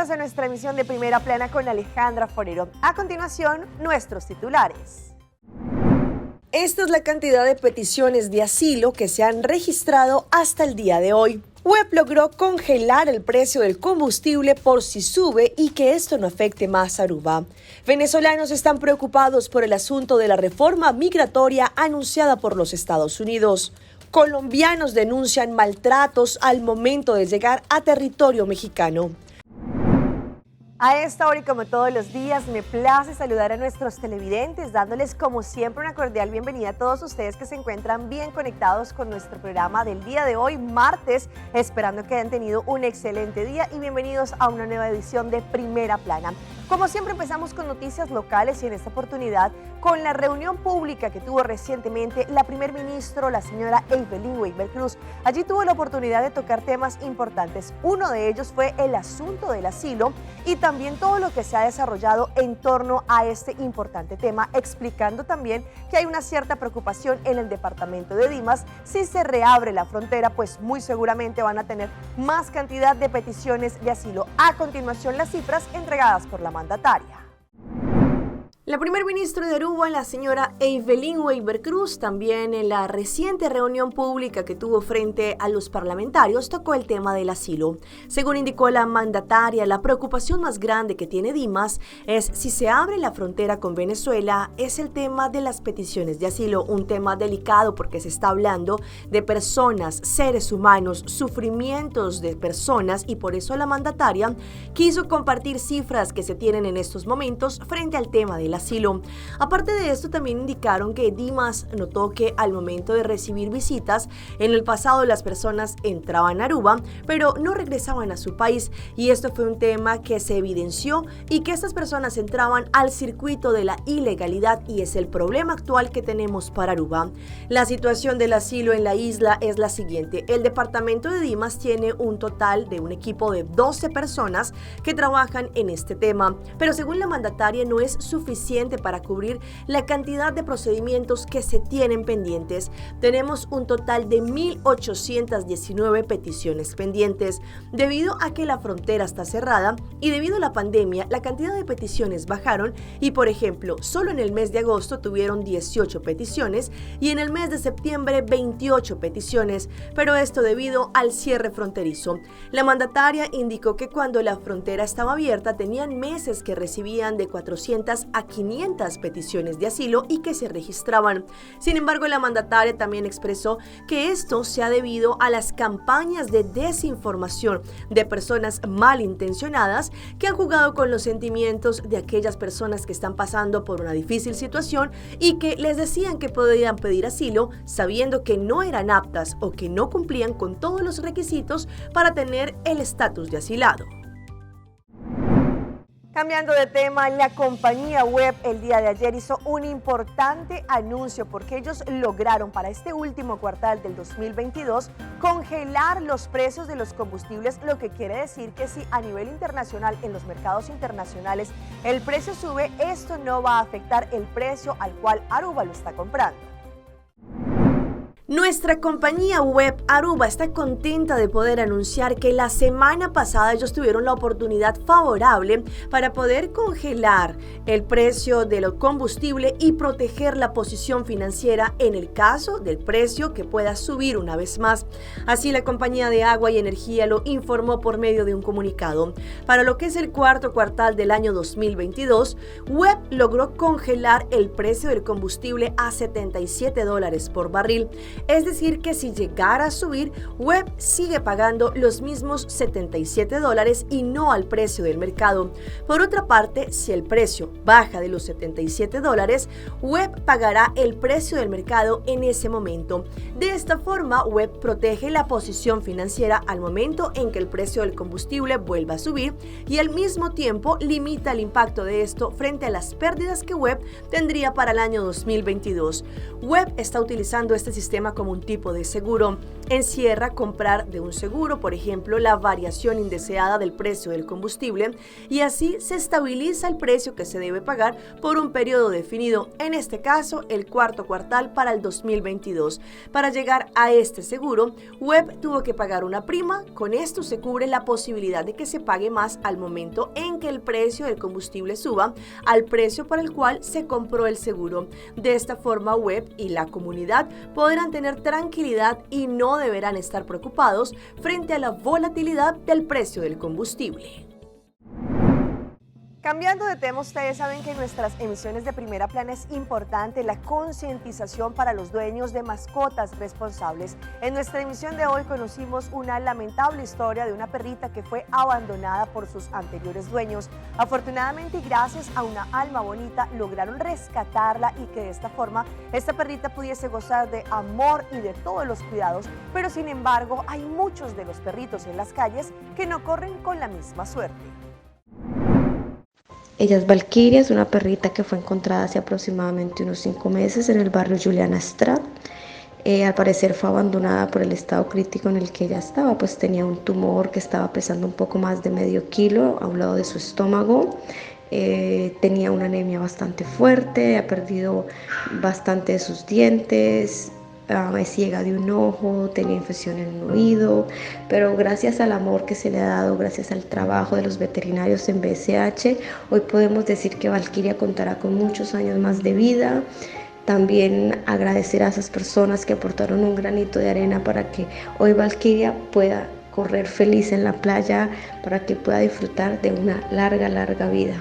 Bienvenidos a nuestra emisión de Primera Plana con Alejandra Forero. A continuación, nuestros titulares. Esta es la cantidad de peticiones de asilo que se han registrado hasta el día de hoy. WEP logró congelar el precio del combustible por si sube y que esto no afecte más a Aruba. Venezolanos están preocupados por el asunto de la reforma migratoria anunciada por los Estados Unidos. Colombianos denuncian maltratos al momento de llegar a territorio mexicano. A esta hora y como todos los días, me place saludar a nuestros televidentes, dándoles como siempre una cordial bienvenida a todos ustedes que se encuentran bien conectados con nuestro programa del día de hoy, martes, esperando que hayan tenido un excelente día y bienvenidos a una nueva edición de Primera Plana. Como siempre empezamos con noticias locales y en esta oportunidad con la reunión pública que tuvo recientemente la primer ministro, la señora Evelyn Weber Cruz. Allí tuvo la oportunidad de tocar temas importantes. Uno de ellos fue el asunto del asilo y también todo lo que se ha desarrollado en torno a este importante tema, explicando también que hay una cierta preocupación en el departamento de Dimas. Si se reabre la frontera, pues muy seguramente van a tener más cantidad de peticiones de asilo. A continuación, las cifras entregadas por la mandataria. La primer ministra de Aruba, la señora Evelyn Weber Cruz, también en la reciente reunión pública que tuvo frente a los parlamentarios, tocó el tema del asilo. Según indicó la mandataria, la preocupación más grande que tiene Dimas es si se abre la frontera con Venezuela, es el tema de las peticiones de asilo, un tema delicado porque se está hablando de personas, seres humanos, sufrimientos de personas y por eso la mandataria quiso compartir cifras que se tienen en estos momentos frente al tema del asilo. Aparte de esto, también indicaron que Dimas notó que al momento de recibir visitas, en el pasado las personas entraban a Aruba, pero no regresaban a su país y esto fue un tema que se evidenció y que estas personas entraban al circuito de la ilegalidad y es el problema actual que tenemos para Aruba. La situación del asilo en la isla es la siguiente. El departamento de Dimas tiene un total de un equipo de 12 personas que trabajan en este tema, pero según la mandataria no es suficiente para cubrir la cantidad de procedimientos que se tienen pendientes. Tenemos un total de 1.819 peticiones pendientes. Debido a que la frontera está cerrada y debido a la pandemia, la cantidad de peticiones bajaron y, por ejemplo, solo en el mes de agosto tuvieron 18 peticiones y en el mes de septiembre 28 peticiones, pero esto debido al cierre fronterizo. La mandataria indicó que cuando la frontera estaba abierta tenían meses que recibían de 400 a 500 peticiones de asilo y que se registraban. Sin embargo, la mandataria también expresó que esto se ha debido a las campañas de desinformación de personas malintencionadas que han jugado con los sentimientos de aquellas personas que están pasando por una difícil situación y que les decían que podían pedir asilo sabiendo que no eran aptas o que no cumplían con todos los requisitos para tener el estatus de asilado. Cambiando de tema, la compañía WEP el día de ayer hizo un importante anuncio porque ellos lograron para este último cuartal del 2022 congelar los precios de los combustibles, lo que quiere decir que si a nivel internacional, en los mercados internacionales, el precio sube, esto no va a afectar el precio al cual Aruba lo está comprando. Nuestra compañía WEP Aruba está contenta de poder anunciar que la semana pasada ellos tuvieron la oportunidad favorable para poder congelar el precio del combustible y proteger la posición financiera en el caso del precio que pueda subir una vez más. Así la compañía de agua y energía lo informó por medio de un comunicado. Para lo que es el cuarto cuartal del año 2022, WEP logró congelar el precio del combustible a $77 por barril. Es decir que si llegara a subir, WEP sigue pagando los mismos $77 y no al precio del mercado. Por otra parte, si el precio baja de los $77, WEP pagará el precio del mercado en ese momento. De esta forma, WEP protege la posición financiera al momento en que el precio del combustible vuelva a subir y al mismo tiempo limita el impacto de esto frente a las pérdidas que WEP tendría para el año 2022. WEP está utilizando este sistema funciona como un tipo de seguro. Encierra comprar de un seguro, por ejemplo, la variación indeseada del precio del combustible, y así se estabiliza el precio que se debe pagar por un periodo definido, en este caso el cuarto cuartal para el 2022. Para llegar a este seguro, Webb tuvo que pagar una prima. Con esto se cubre la posibilidad de que se pague más al momento en que el precio del combustible suba al precio para el cual se compró el seguro. De esta forma, Webb y la comunidad podrán tener tranquilidad y no deberán estar preocupados frente a la volatilidad del precio del combustible. Cambiando de tema, ustedes saben que en nuestras emisiones de Primera Plana es importante la concientización para los dueños de mascotas responsables. En nuestra emisión de hoy conocimos una lamentable historia de una perrita que fue abandonada por sus anteriores dueños. Afortunadamente, y gracias a una alma bonita, lograron rescatarla y que de esta forma esta perrita pudiese gozar de amor y de todos los cuidados. Pero sin embargo, hay muchos de los perritos en las calles que no corren con la misma suerte. Ella es Valkyria, es una perrita que fue encontrada hace aproximadamente unos 5 meses en el barrio Juliana Strat. Al parecer fue abandonada por el estado crítico en el que ella estaba, pues tenía un tumor que estaba pesando un poco más de medio kilo a un lado de su estómago. Tenía una anemia bastante fuerte, ha perdido bastante de sus dientes, es ciega de un ojo, tenía infección en un oído, pero gracias al amor que se le ha dado, gracias al trabajo de los veterinarios en BSH, hoy podemos decir que Valkyria contará con muchos años más de vida. También agradecer a esas personas que aportaron un granito de arena para que hoy Valkyria pueda correr feliz en la playa, para que pueda disfrutar de una larga vida.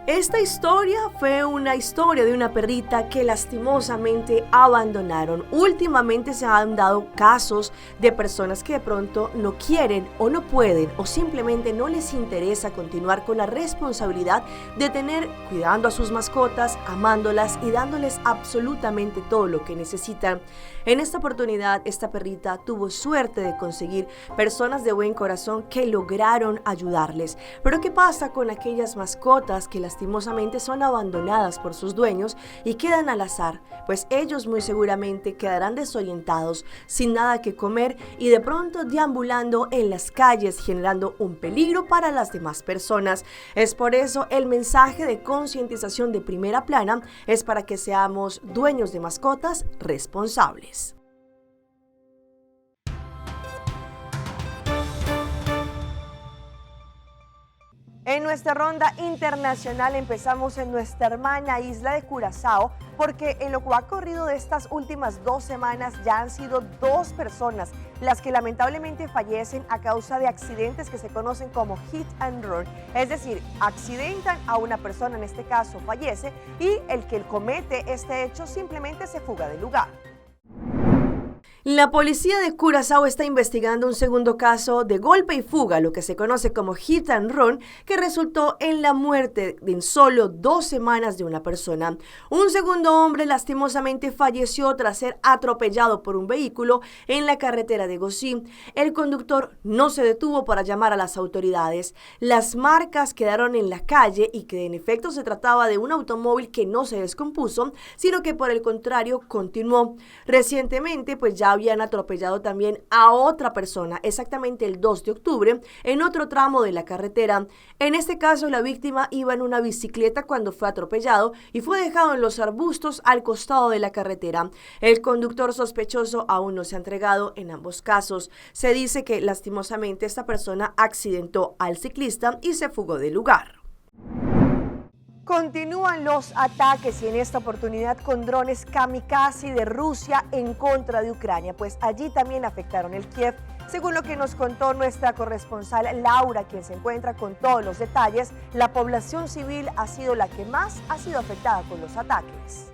Esta historia fue una historia de una perrita que lastimosamente abandonaron. Últimamente se han dado casos de personas que de pronto no quieren o no pueden o simplemente no les interesa continuar con la responsabilidad de tener cuidando a sus mascotas, amándolas y dándoles absolutamente todo lo que necesitan. En esta oportunidad, esta perrita tuvo suerte de conseguir personas de buen corazón que lograron ayudarles. Pero ¿qué pasa con aquellas mascotas que lastimosamente son abandonadas por sus dueños y quedan al azar? Pues ellos muy seguramente quedarán desorientados, sin nada que comer y de pronto deambulando en las calles, generando un peligro para las demás personas. Es por eso el mensaje de concientización de Primera Plana es para que seamos dueños de mascotas responsables. En nuestra ronda internacional empezamos en nuestra hermana isla de Curazao, porque en lo que ha corrido de estas últimas 2 semanas ya han sido 2 personas las que lamentablemente fallecen a causa de accidentes que se conocen como hit and run, es decir, accidentan a una persona, en este caso fallece, y el que comete este hecho simplemente se fuga del lugar. La policía de Curazao está investigando un segundo caso de golpe y fuga, lo que se conoce como hit and run, que resultó en la muerte en solo 2 semanas de una persona. Un segundo hombre lastimosamente falleció tras ser atropellado por un vehículo en la carretera de Gosí. El conductor no se detuvo para llamar a las autoridades. Las marcas quedaron en la calle y que en efecto se trataba de un automóvil que no se descompuso, sino que por el contrario continuó. Recientemente pues ya habían atropellado también a otra persona, exactamente el 2 de octubre, en otro tramo de la carretera. En este caso, la víctima iba en una bicicleta cuando fue atropellado y fue dejado en los arbustos al costado de la carretera. El conductor sospechoso aún no se ha entregado en ambos casos. Se dice que lastimosamente esta persona accidentó al ciclista y se fugó del lugar. Continúan los ataques y en esta oportunidad con drones kamikaze de Rusia en contra de Ucrania, pues allí también afectaron el Kiev, según lo que nos contó nuestra corresponsal Laura, quien se encuentra con todos los detalles. La población civil ha sido la que más ha sido afectada con los ataques.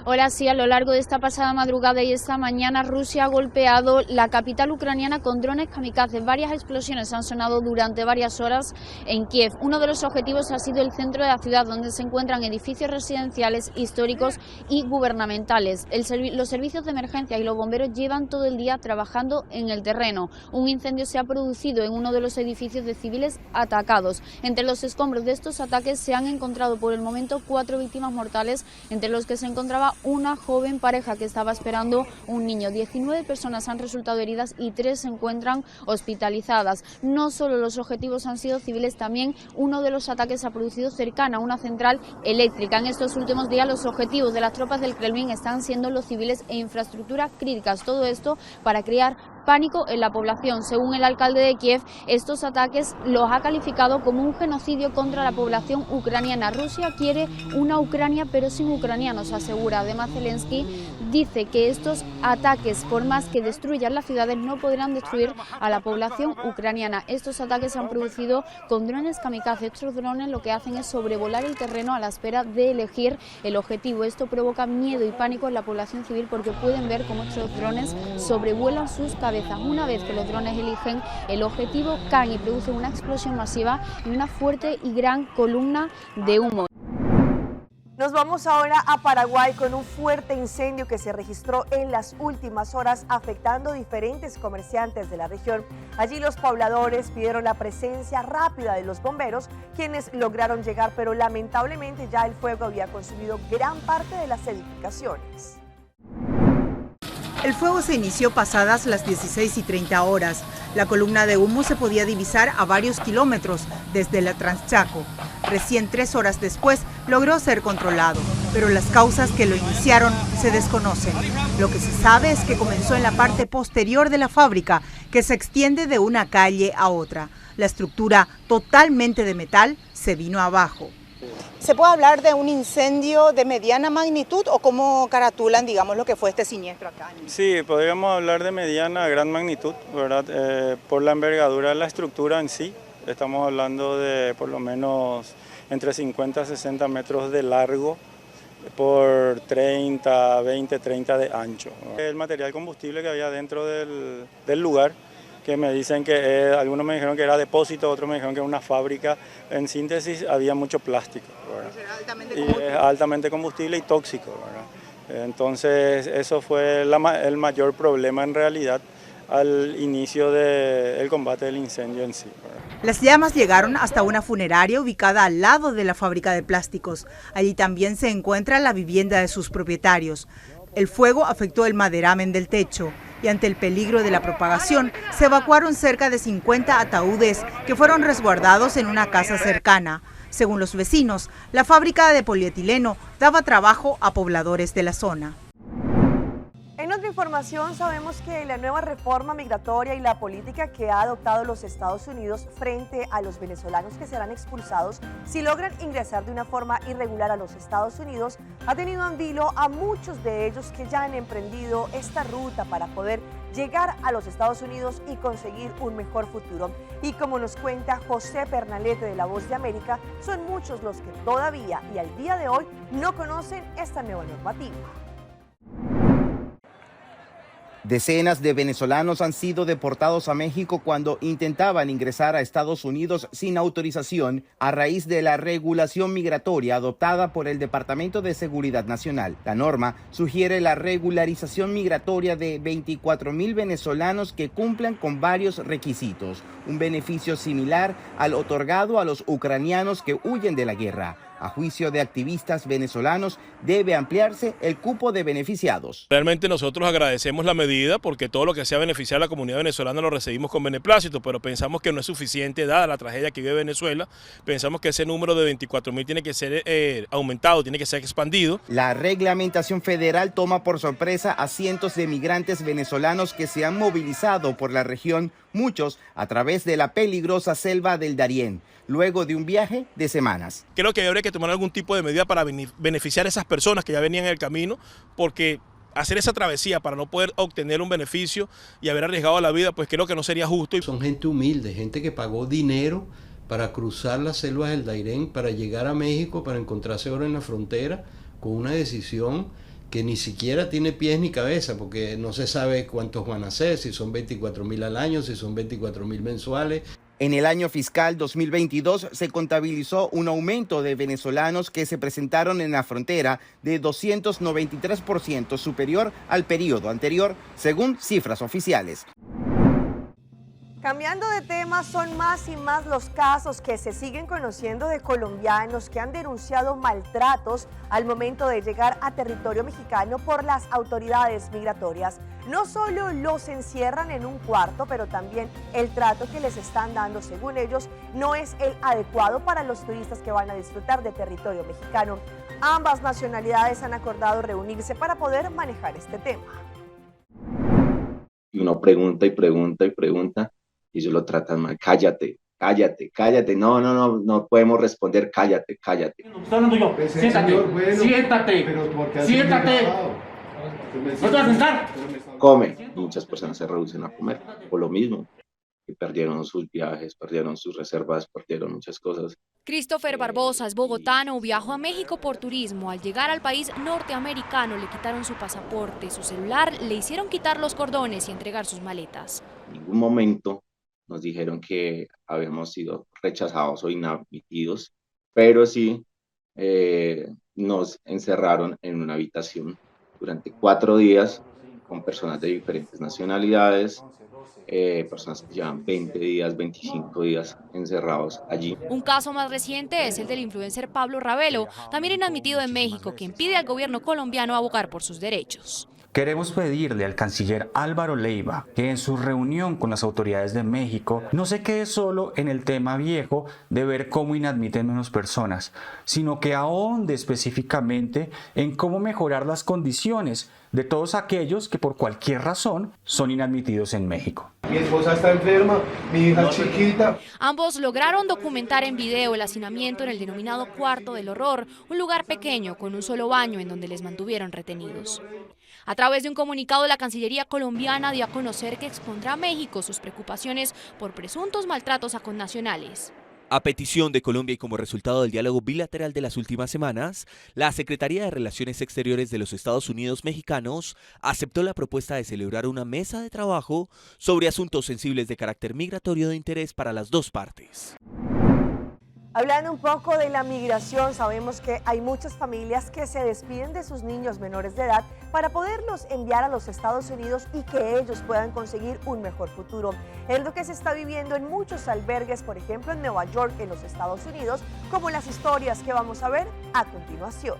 Ahora sí, a lo largo de esta pasada madrugada y esta mañana, Rusia ha golpeado la capital ucraniana con drones kamikaze. Varias explosiones han sonado durante varias horas en Kiev. Uno de los objetivos ha sido el centro de la ciudad, donde se encuentran edificios residenciales, históricos y gubernamentales. Los servicios de emergencia y los bomberos llevan todo el día trabajando en el terreno. Un incendio se ha producido en uno de los edificios de civiles atacados. Entre los escombros de estos ataques se han encontrado por el momento 4 víctimas mortales, entre los que se encontraba era una joven pareja que estaba esperando un niño. 19 personas han resultado heridas y 3 se encuentran hospitalizadas. No solo los objetivos han sido civiles, también uno de los ataques se ha producido cercana a una central eléctrica. En estos últimos días los objetivos de las tropas del Kremlin están siendo los civiles e infraestructuras críticas. Todo esto para crear pánico en la población. Según el alcalde de Kiev, estos ataques los ha calificado como un genocidio contra la población ucraniana. Rusia quiere una Ucrania pero sin ucranianos, asegura. Además, Zelensky dice que estos ataques, por más que destruyan las ciudades, no podrán destruir a la población ucraniana. Estos ataques se han producido con drones kamikaze. Estos drones lo que hacen es sobrevolar el terreno a la espera de elegir el objetivo. Esto provoca miedo y pánico en la población civil porque pueden ver cómo estos drones sobrevuelan sus cabezas. Una vez que los drones eligen el objetivo, caen y producen una explosión masiva y una fuerte y gran columna de humo. Nos vamos ahora a Paraguay con un fuerte incendio que se registró en las últimas horas afectando diferentes comerciantes de la región. Allí los pobladores pidieron la presencia rápida de los bomberos, quienes lograron llegar, pero lamentablemente ya el fuego había consumido gran parte de las edificaciones. El fuego se inició pasadas las 16:30 horas. La columna de humo se podía divisar a varios kilómetros desde la Transchaco. Recién 3 horas después logró ser controlado, pero las causas que lo iniciaron se desconocen. Lo que se sabe es que comenzó en la parte posterior de la fábrica, que se extiende de una calle a otra. La estructura, totalmente de metal, se vino abajo. ¿Se puede hablar de un incendio de mediana magnitud o cómo caratulan, digamos, lo que fue este siniestro acá? Sí, podríamos hablar de mediana a gran magnitud, ¿verdad? Por la envergadura de la estructura en sí. Estamos hablando de por lo menos entre 50 a 60 metros de largo por 20, 30 de ancho. El material combustible que había dentro del lugar, que me dicen que algunos me dijeron que era depósito, otros me dijeron que era una fábrica. En síntesis, había mucho plástico, ¿verdad? Y es altamente combustible y tóxico, ¿verdad? Entonces, eso fue el mayor problema en realidad al inicio del combate del incendio en sí, ¿verdad? Las llamas llegaron hasta una funeraria ubicada al lado de la fábrica de plásticos. Allí también se encuentra la vivienda de sus propietarios. El fuego afectó el maderamen del techo y ante el peligro de la propagación se evacuaron cerca de 50 ataúdes que fueron resguardados en una casa cercana. Según los vecinos, la fábrica de polietileno daba trabajo a pobladores de la zona. En otra información, sabemos que la nueva reforma migratoria y la política que ha adoptado los Estados Unidos frente a los venezolanos que serán expulsados si logran ingresar de una forma irregular a los Estados Unidos ha tenido en vilo a muchos de ellos que ya han emprendido esta ruta para poder llegar a los Estados Unidos y conseguir un mejor futuro. Y como nos cuenta José Pernalete de La Voz de América, son muchos los que todavía y al día de hoy no conocen esta nueva normativa. Decenas de venezolanos han sido deportados a México cuando intentaban ingresar a Estados Unidos sin autorización a raíz de la regulación migratoria adoptada por el Departamento de Seguridad Nacional. La norma sugiere la regularización migratoria de 24,000 venezolanos que cumplan con varios requisitos, un beneficio similar al otorgado a los ucranianos que huyen de la guerra. A juicio de activistas venezolanos, debe ampliarse el cupo de beneficiados. Realmente nosotros agradecemos la medida porque todo lo que sea beneficiar a la comunidad venezolana lo recibimos con beneplácito, pero pensamos que no es suficiente dada la tragedia que vive Venezuela. Pensamos que ese número de 24,000 tiene que ser aumentado, tiene que ser expandido. La reglamentación federal toma por sorpresa a cientos de migrantes venezolanos que se han movilizado por la región, muchos a través de la peligrosa selva del Darién, luego de un viaje de semanas. Creo que habría que tomar algún tipo de medida para beneficiar a esas personas que ya venían en el camino, porque hacer esa travesía para no poder obtener un beneficio y haber arriesgado la vida, pues creo que no sería justo. Son gente humilde, gente que pagó dinero para cruzar las selvas del Darién, para llegar a México, para encontrarse ahora en la frontera con una decisión que ni siquiera tiene pies ni cabeza, porque no se sabe cuántos van a ser, si son 24,000 al año, si son 24,000 mensuales. En el año fiscal 2022 se contabilizó un aumento de venezolanos que se presentaron en la frontera de 293% superior al periodo anterior, según cifras oficiales. Cambiando de tema, son más y más los casos que se siguen conociendo de colombianos que han denunciado maltratos al momento de llegar a territorio mexicano por las autoridades migratorias. No solo los encierran en un cuarto, pero también el trato que les están dando, según ellos, no es el adecuado para los turistas que van a disfrutar de territorio mexicano. Ambas nacionalidades han acordado reunirse para poder manejar este tema. Y uno pregunta y pregunta y pregunta, y ellos lo tratan mal. Cállate, cállate, cállate. No podemos responder. Cállate, cállate. Estoy hablando yo. Siéntate, siéntate, siéntate. ¿No te vas a sentar? Come. Muchas personas se reducen a comer por lo mismo. Que perdieron sus viajes, perdieron sus reservas, perdieron muchas cosas. Christopher Barbosa es bogotano, viajó a México por turismo. Al llegar al país norteamericano le quitaron su pasaporte, su celular, le hicieron quitar los cordones y entregar sus maletas. En ningún momento nos dijeron que habíamos sido rechazados o inadmitidos, pero sí nos encerraron en una habitación durante 4 días con personas de diferentes nacionalidades, personas que llevan 20 días, 25 días encerrados allí. Un caso más reciente es el del influencer Pablo Ravelo, también inadmitido en México, quien pide al gobierno colombiano abogar por sus derechos. Queremos pedirle al canciller Álvaro Leiva que en su reunión con las autoridades de México no se quede solo en el tema viejo de ver cómo inadmiten menos personas, sino que ahonde específicamente en cómo mejorar las condiciones de todos aquellos que por cualquier razón son inadmitidos en México. Mi esposa está enferma, mi hija es chiquita. Ambos lograron documentar en video el hacinamiento en el denominado Cuarto del Horror, un lugar pequeño con un solo baño en donde les mantuvieron retenidos. A través de un comunicado, la Cancillería colombiana dio a conocer que expondrá a México sus preocupaciones por presuntos maltratos a connacionales. A petición de Colombia y como resultado del diálogo bilateral de las últimas semanas, la Secretaría de Relaciones Exteriores de los Estados Unidos mexicanos aceptó la propuesta de celebrar una mesa de trabajo sobre asuntos sensibles de carácter migratorio de interés para las dos partes. Hablando un poco de la migración, sabemos que hay muchas familias que se despiden de sus niños menores de edad para poderlos enviar a los Estados Unidos y que ellos puedan conseguir un mejor futuro. Es lo que se está viviendo en muchos albergues, por ejemplo en Nueva York, en los Estados Unidos, como las historias que vamos a ver a continuación.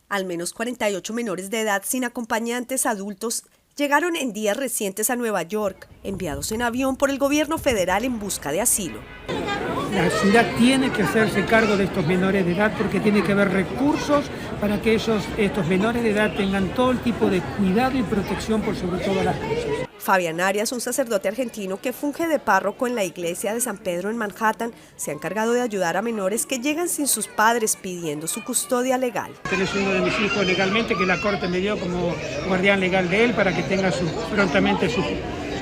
Al menos 48 menores de edad sin acompañantes adultos llegaron en días recientes a Nueva York, enviados en avión por el gobierno federal en busca de asilo. La ciudad tiene que hacerse cargo de estos menores de edad porque tiene que haber recursos para que estos menores de edad tengan todo el tipo de cuidado y protección por sobre todas las cosas. Fabián Arias, un sacerdote argentino que funge de párroco en la iglesia de San Pedro en Manhattan, se ha encargado de ayudar a menores que llegan sin sus padres pidiendo su custodia legal. Tenés uno de mis hijos legalmente que la corte me dio como guardián legal de él para que tenga prontamente sus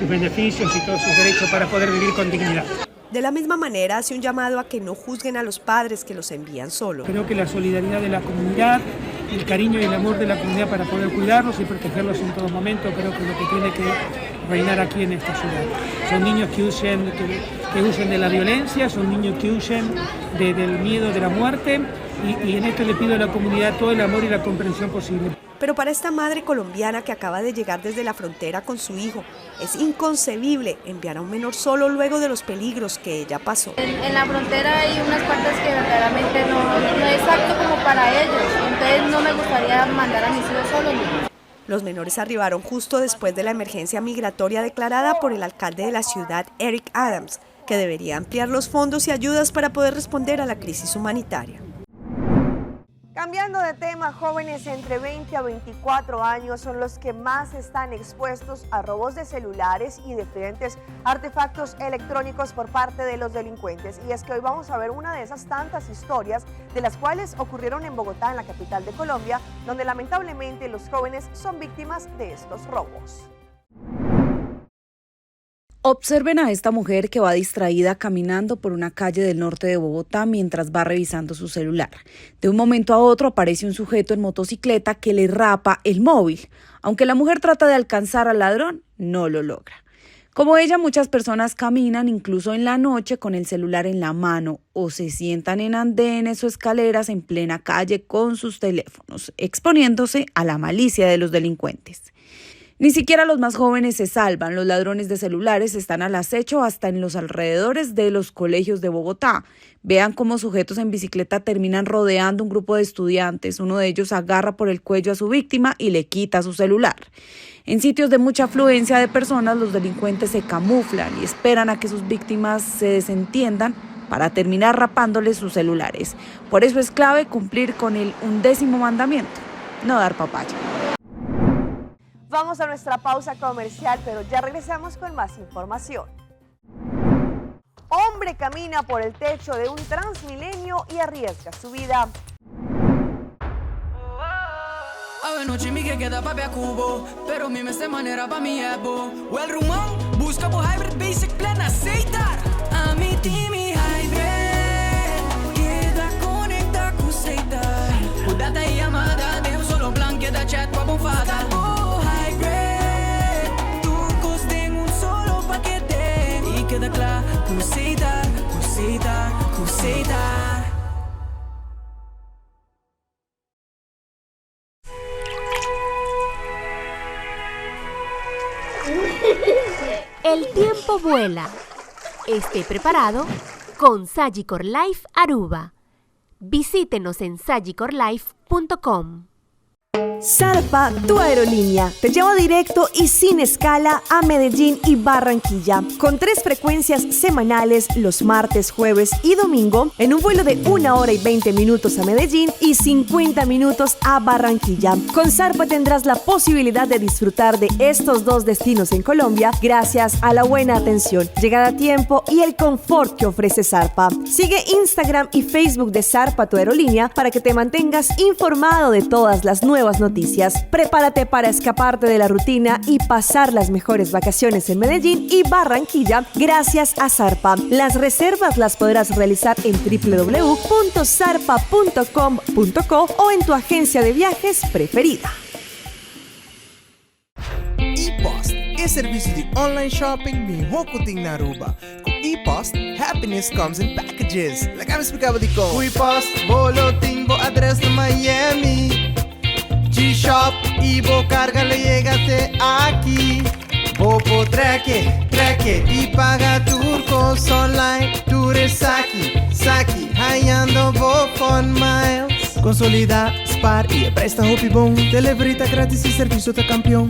beneficios y todos sus derechos para poder vivir con dignidad. De la misma manera hace un llamado a que no juzguen a los padres que los envían solos. Creo que la solidaridad de la comunidad, el cariño y el amor de la comunidad para poder cuidarlos y protegerlos en todo momento, creo que es lo que tiene que reinar aquí en esta ciudad. Son niños que huyen de la violencia, son niños que huyen del miedo de la muerte y en esto le pido a la comunidad todo el amor y la comprensión posible. Pero para esta madre colombiana que acaba de llegar desde la frontera con su hijo, es inconcebible enviar a un menor solo luego de los peligros que ella pasó. En la frontera hay unas partes que verdaderamente no es apto como para ellos, entonces no me gustaría mandar a mis hijos solos. Los menores arribaron justo después de la emergencia migratoria declarada por el alcalde de la ciudad, Eric Adams, que debería ampliar los fondos y ayudas para poder responder a la crisis humanitaria. Cambiando de tema, jóvenes entre 20 a 24 años son los que más están expuestos a robos de celulares y diferentes artefactos electrónicos por parte de los delincuentes. Y es que hoy vamos a ver una de esas tantas historias de las cuales ocurrieron en Bogotá, en la capital de Colombia, donde lamentablemente los jóvenes son víctimas de estos robos. Observen a esta mujer que va distraída caminando por una calle del norte de Bogotá mientras va revisando su celular. De un momento a otro aparece un sujeto en motocicleta que le rapa el móvil. Aunque la mujer trata de alcanzar al ladrón, no lo logra. Como ella, muchas personas caminan incluso en la noche con el celular en la mano o se sientan en andenes o escaleras en plena calle con sus teléfonos, exponiéndose a la malicia de los delincuentes. Ni siquiera los más jóvenes se salvan. Los ladrones de celulares están al acecho hasta en los alrededores de los colegios de Bogotá. Vean cómo sujetos en bicicleta terminan rodeando un grupo de estudiantes. Uno de ellos agarra por el cuello a su víctima y le quita su celular. En sitios de mucha afluencia de personas, los delincuentes se camuflan y esperan a que sus víctimas se desentiendan para terminar rapándoles sus celulares. Por eso es clave cumplir con el 11º mandamiento: no dar papaya. Vamos a nuestra pausa comercial, pero ya regresamos con más información. Hombre camina por el techo de un Transmilenio y arriesga su vida. Noche mi que queda papi a cubo, pero mi de manera pa mi ebo. O el rumão busca por hybrid basic plan aceitar. A mi team hybrid queda conecta com aceitar. O data e amada, deu solo plan queda chat com a bonfada. O hybrid turcos tem solo paquete e queda claro com aceitar, com aceitar, com aceitar. El tiempo vuela. Esté preparado con Sagicor Life Aruba. Visítenos en sagicorlife.com. Zarpa, tu aerolínea, te lleva directo y sin escala a Medellín y Barranquilla, con 3 frecuencias semanales los martes, jueves y domingo, en un vuelo de 1 hora y 20 minutos a Medellín y 50 minutos a Barranquilla. Con Zarpa tendrás la posibilidad de disfrutar de estos 2 destinos en Colombia gracias a la buena atención, llegada a tiempo y el confort que ofrece Zarpa. Sigue Instagram y Facebook de Zarpa, tu aerolínea, para que te mantengas informado de todas las nuevas noticias. Prepárate para escaparte de la rutina y pasar las mejores vacaciones en Medellín y Barranquilla gracias a Zarpa. Las reservas las podrás realizar en www.zarpa.com.co o en tu agencia de viajes preferida. ePost é serviço de online shopping melhor que tem na Aruba. Com ePost, happiness comes in packages. Like eu explicava de como. ePost, boletim, address de Miami. G-Shop y vos cárgale, llégate aquí. Vos por treque y paga turcos online. Tures saki, hallando vos con miles. Consolida, Spar y presta Hopi Bon. Delivery gratis y servicio de campeón.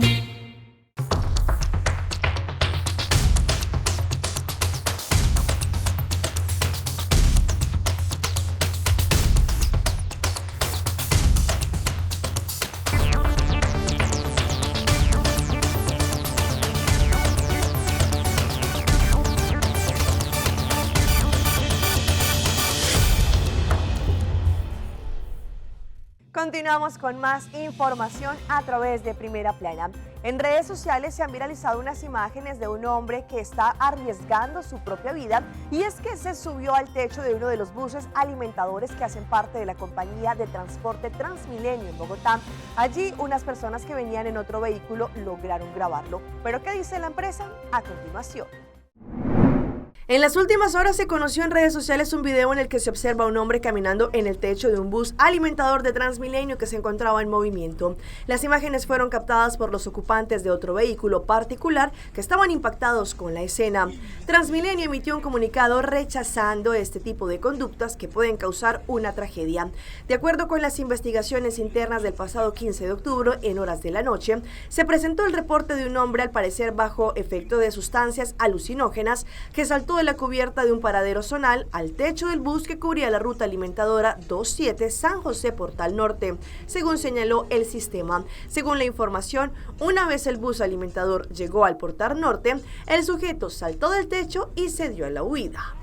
Continuamos con más información a través de Primera Plana. En redes sociales se han viralizado unas imágenes de un hombre que está arriesgando su propia vida, y es que se subió al techo de uno de los buses alimentadores que hacen parte de la compañía de transporte Transmilenio en Bogotá. Allí unas personas que venían en otro vehículo lograron grabarlo. ¿Pero qué dice la empresa? A continuación. En las últimas horas se conoció en redes sociales un video en el que se observa a un hombre caminando en el techo de un bus alimentador de Transmilenio que se encontraba en movimiento. Las imágenes fueron captadas por los ocupantes de otro vehículo particular que estaban impactados con la escena. Transmilenio emitió un comunicado rechazando este tipo de conductas que pueden causar una tragedia. De acuerdo con las investigaciones internas del pasado 15 de octubre, en horas de la noche, se presentó el reporte de un hombre al parecer bajo efecto de sustancias alucinógenas que saltó de la cubierta de un paradero zonal al techo del bus que cubría la ruta alimentadora 27 San José Portal Norte, según señaló el sistema. Según la información, una vez el bus alimentador llegó al Portal Norte, el sujeto saltó del techo y se dio a la huida.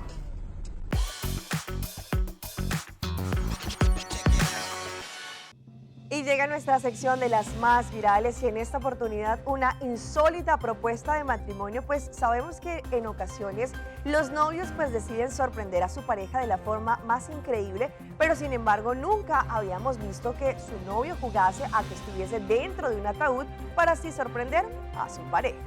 Y llega nuestra sección de las más virales, y en esta oportunidad una insólita propuesta de matrimonio, pues sabemos que en ocasiones los novios pues deciden sorprender a su pareja de la forma más increíble, pero sin embargo nunca habíamos visto que su novio jugase a que estuviese dentro de un ataúd para así sorprender a su pareja.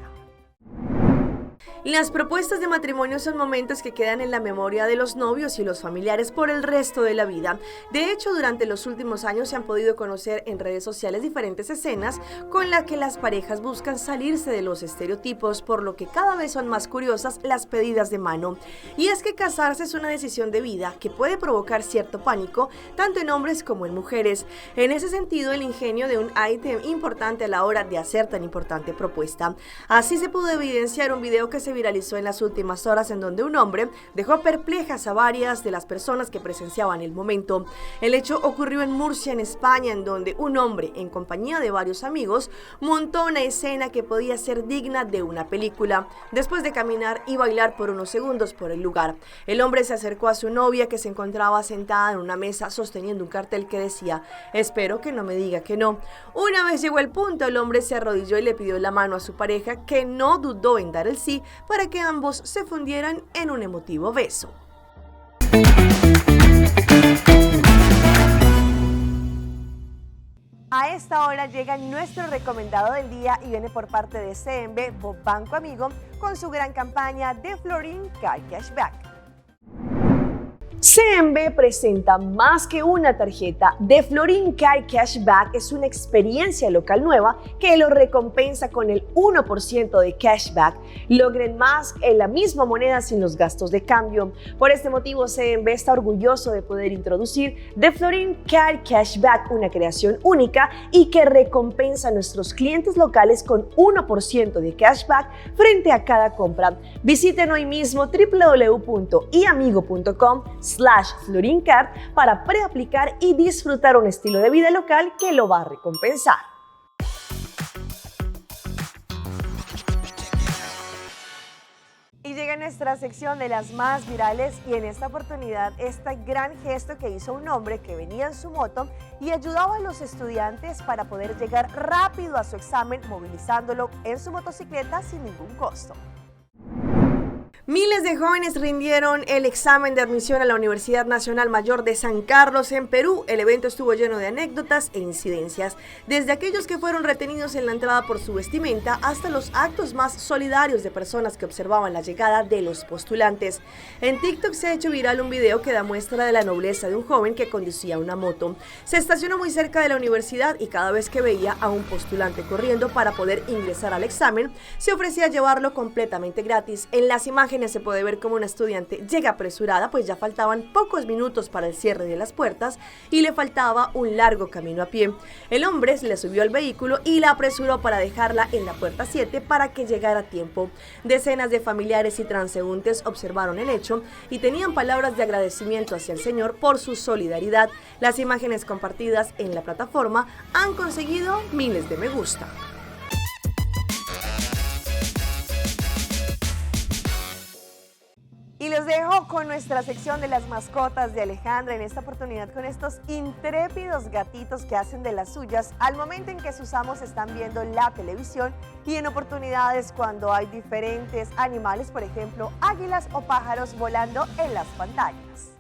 Las propuestas de matrimonio son momentos que quedan en la memoria de los novios y los familiares por el resto de la vida. De hecho, durante los últimos años se han podido conocer en redes sociales diferentes escenas con las que las parejas buscan salirse de los estereotipos, por lo que cada vez son más curiosas las pedidas de mano. Y es que casarse es una decisión de vida que puede provocar cierto pánico, tanto en hombres como en mujeres. En ese sentido, el ingenio de un ítem importante a la hora de hacer tan importante propuesta. Así se pudo evidenciar un video que se viralizó en las últimas horas en donde un hombre dejó perplejas a varias de las personas que presenciaban el momento. El hecho ocurrió en Murcia, en España, en donde un hombre, en compañía de varios amigos, montó una escena que podía ser digna de una película, después de caminar y bailar por unos segundos por el lugar. El hombre se acercó a su novia, que se encontraba sentada en una mesa sosteniendo un cartel que decía: "Espero que no me diga que no". Una vez llegó el punto, el hombre se arrodilló y le pidió la mano a su pareja, que no dudó en dar el sí, para que ambos se fundieran en un emotivo beso. A esta hora llega nuestro recomendado del día y viene por parte de CMB Banco Amigo con su gran campaña de Florín Car Cashback. CMB presenta más que una tarjeta. De Florín Car Cashback es una experiencia local nueva que lo recompensa con el 1% de cashback. Logren más en la misma moneda sin los gastos de cambio. Por este motivo, CMB está orgulloso de poder introducir De Florín Car Cashback, una creación única y que recompensa a nuestros clientes locales con 1% de cashback frente a cada compra. Visiten hoy mismo www.iamigo.com/FlorinCard para preaplicar y disfrutar un estilo de vida local que lo va a recompensar. Y llega nuestra sección de las más virales y en esta oportunidad este gran gesto que hizo un hombre que venía en su moto y ayudaba a los estudiantes para poder llegar rápido a su examen movilizándolo en su motocicleta sin ningún costo. Miles de jóvenes rindieron el examen de admisión a la Universidad Nacional Mayor de San Carlos en Perú. El evento estuvo lleno de anécdotas e incidencias, desde aquellos que fueron retenidos en la entrada por su vestimenta hasta los actos más solidarios de personas que observaban la llegada de los postulantes. En TikTok se ha hecho viral un video que da muestra de la nobleza de un joven que conducía una moto. Se estacionó muy cerca de la universidad y cada vez que veía a un postulante corriendo para poder ingresar al examen, se ofrecía a llevarlo completamente gratis. En las imágenes se puede ver cómo una estudiante llega apresurada, pues ya faltaban pocos minutos para el cierre de las puertas y le faltaba un largo camino a pie. El hombre se le subió al vehículo y la apresuró para dejarla en la puerta 7 para que llegara a tiempo. Decenas de familiares y transeúntes observaron el hecho y tenían palabras de agradecimiento hacia el señor por su solidaridad. Las imágenes compartidas en la plataforma han conseguido miles de me gusta. Y los dejo con nuestra sección de las mascotas de Alejandra, en esta oportunidad con estos intrépidos gatitos que hacen de las suyas al momento en que sus amos están viendo la televisión y en oportunidades cuando hay diferentes animales, por ejemplo, águilas o pájaros volando en las pantallas.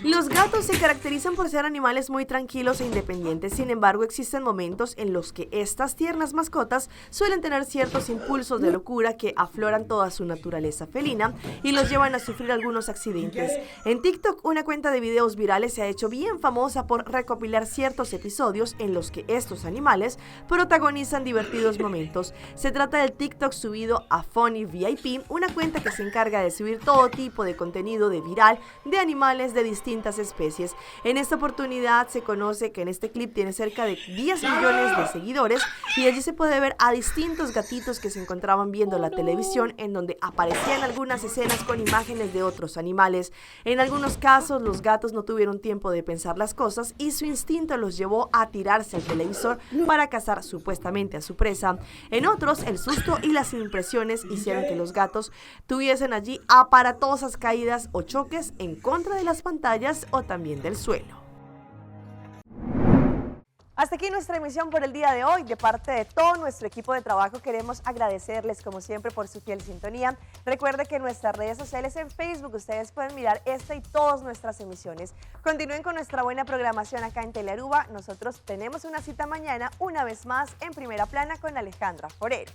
Los gatos se caracterizan por ser animales muy tranquilos e independientes, sin embargo existen momentos en los que estas tiernas mascotas suelen tener ciertos impulsos de locura que afloran toda su naturaleza felina y los llevan a sufrir algunos accidentes. En TikTok, una cuenta de videos virales se ha hecho bien famosa por recopilar ciertos episodios en los que estos animales protagonizan divertidos momentos. Se trata del TikTok subido a Funny VIP, una cuenta que se encarga de subir todo tipo de contenido de viral de animales de distintas especies. En esta oportunidad se conoce que en este clip tiene cerca de 10 millones de seguidores y allí se puede ver a distintos gatitos que se encontraban viendo la televisión, en donde aparecían algunas escenas con imágenes de otros animales. En algunos casos los gatos no tuvieron tiempo de pensar las cosas y su instinto los llevó a tirarse al televisor para cazar supuestamente a su presa. En otros, el susto y las impresiones hicieron que los gatos tuviesen allí aparatosas caídas o choques en contra de las pantallas o también del suelo. Hasta aquí nuestra emisión por el día de hoy. De parte de todo nuestro equipo de trabajo queremos agradecerles como siempre por su fiel sintonía. Recuerde que en nuestras redes sociales en Facebook ustedes pueden mirar esta y todas nuestras emisiones. Continúen con nuestra buena programación acá en Telearuba. Nosotros tenemos una cita mañana una vez más en Primera Plana con Alejandra Forero.